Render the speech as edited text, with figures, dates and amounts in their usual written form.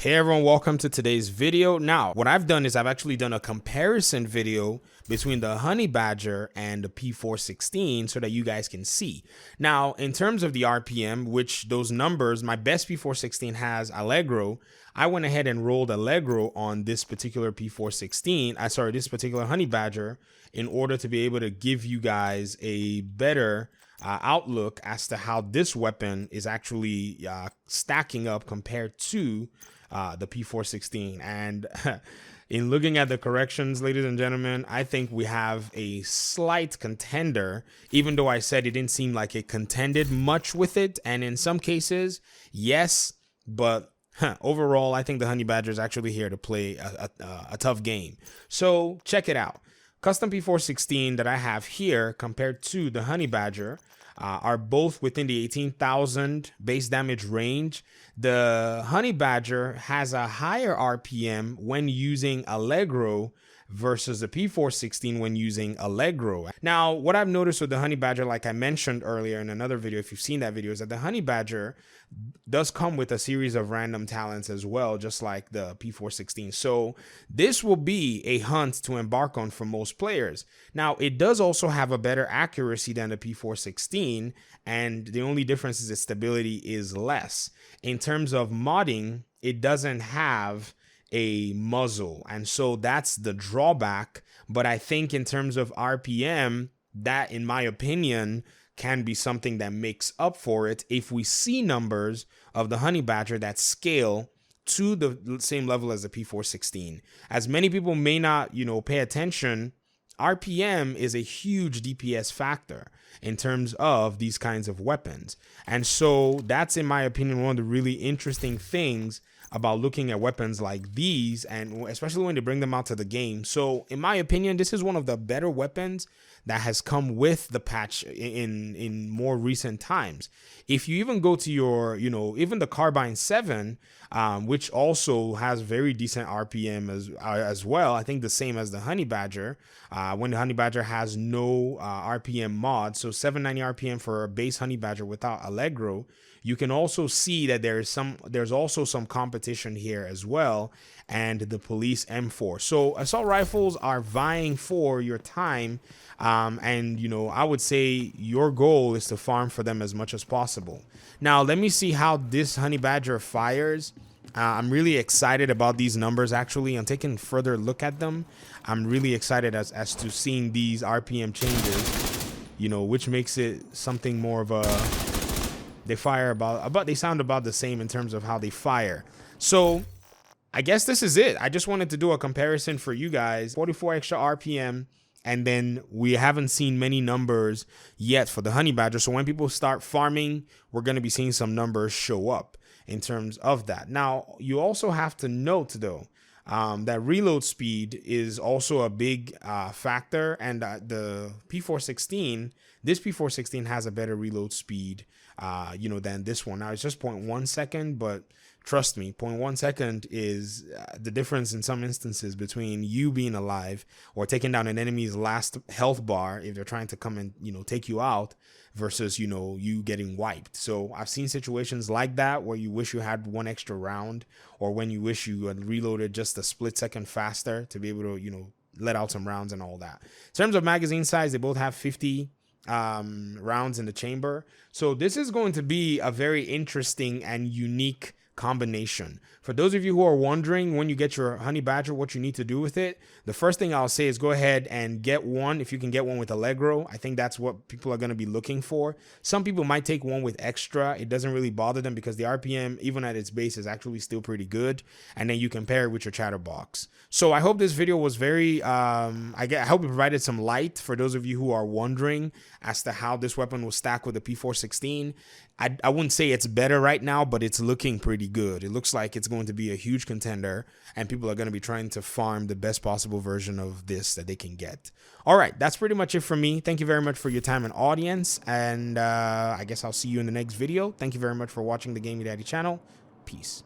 Hey everyone, welcome to today's video. Now, what I've done is I've actually done a comparison video between the Honey Badger and the P416 so that you guys can see. Now, in terms of the RPM, which those numbers, my best P416 has Allegro. I went ahead and rolled Allegro on this particular P416, this particular Honey Badger, in order to be able to give you guys a better outlook as to how this weapon is actually stacking up compared to the P416. And in looking at the corrections, ladies and gentlemen, I think we have a slight contender, even though I said it didn't seem like it contended much with it. And in some cases, yes, but overall, I think the Honey Badger is actually here to play a tough game. So check it out. Custom P416 that I have here compared to the Honey Badger are both within the 18,000 base damage range. The Honey Badger has a higher RPM when using Allegro versus the P416 when using Allegro. Now, what I've noticed with the Honey Badger, like I mentioned earlier in another video, if you've seen that video, is that the Honey Badger does come with a series of random talents as well, just like the P416. So this will be a hunt to embark on for most players. Now, it does also have a better accuracy than the P416, and the only difference is its stability is less. In terms of modding, it doesn't have a muzzle, and so that's the drawback. But I think in terms of RPM, that, in my opinion, can be something that makes up for it if we see numbers of the Honey Badger that scale to the same level as the P416. As many people may not, pay attention, RPM is a huge DPS factor in terms of these kinds of weapons. And so that's, in my opinion, one of the really interesting things about looking at weapons like these, and especially when they bring them out to the game. So in my opinion, this is one of the better weapons that has come with the patch in more recent times. If you even go to your, even the Carbine 7, which also has very decent RPM as well. I think the same as the Honey Badger, when the Honey Badger has no RPM mod. So 790 RPM for a base Honey Badger without Allegro. You can also see that there's also some competition here as well, and the Police M4. So assault rifles are vying for your time, and I would say your goal is to farm for them as much as possible. Now let me see how this Honey Badger fires. I'm really excited about these numbers. Actually, I'm taking a further look at them. I'm really excited as to seeing these RPM changes, which makes it something more of a, they fire they sound about the same in terms of how they fire. So I guess this is it. I just wanted to do a comparison for you guys. 44 extra RPM, and then we haven't seen many numbers yet for the Honey Badger. So when people start farming, we're going to be seeing some numbers show up in terms of that. Now, you also have to note, though, that reload speed is also a big factor, and the P416, this P416 has a better reload speed than this one. Now, it's just 0.1 second, but trust me, 0.1 second is the difference in some instances between you being alive or taking down an enemy's last health bar if they're trying to come and, take you out, versus, you getting wiped. So I've seen situations like that where you wish you had one extra round, or when you wish you had reloaded just a split second faster to be able to, let out some rounds and all that. In terms of magazine size, they both have 50 rounds in the chamber. So this is going to be a very interesting and unique combination. For those of you who are wondering when you get your Honey Badger what you need to do with it, the first thing I'll say is go ahead and get one. If you can get one with Allegro, I think that's what people are going to be looking for. Some people might take one with extra. It doesn't really bother them because the RPM, even at its base, is actually still pretty good. And then you compare it with your chatterbox. So I hope this video was very, I hope it provided some light for those of you who are wondering as to how this weapon will stack with the P416. I wouldn't say it's better right now, but it's looking pretty good. It looks like it's going to be a huge contender, and people are going to be trying to farm the best possible version of this that they can get. All right, that's pretty much it from me. Thank you very much for your time and audience, and I guess I'll see you in the next video. Thank you very much for watching the Gaming Daddy channel. Peace.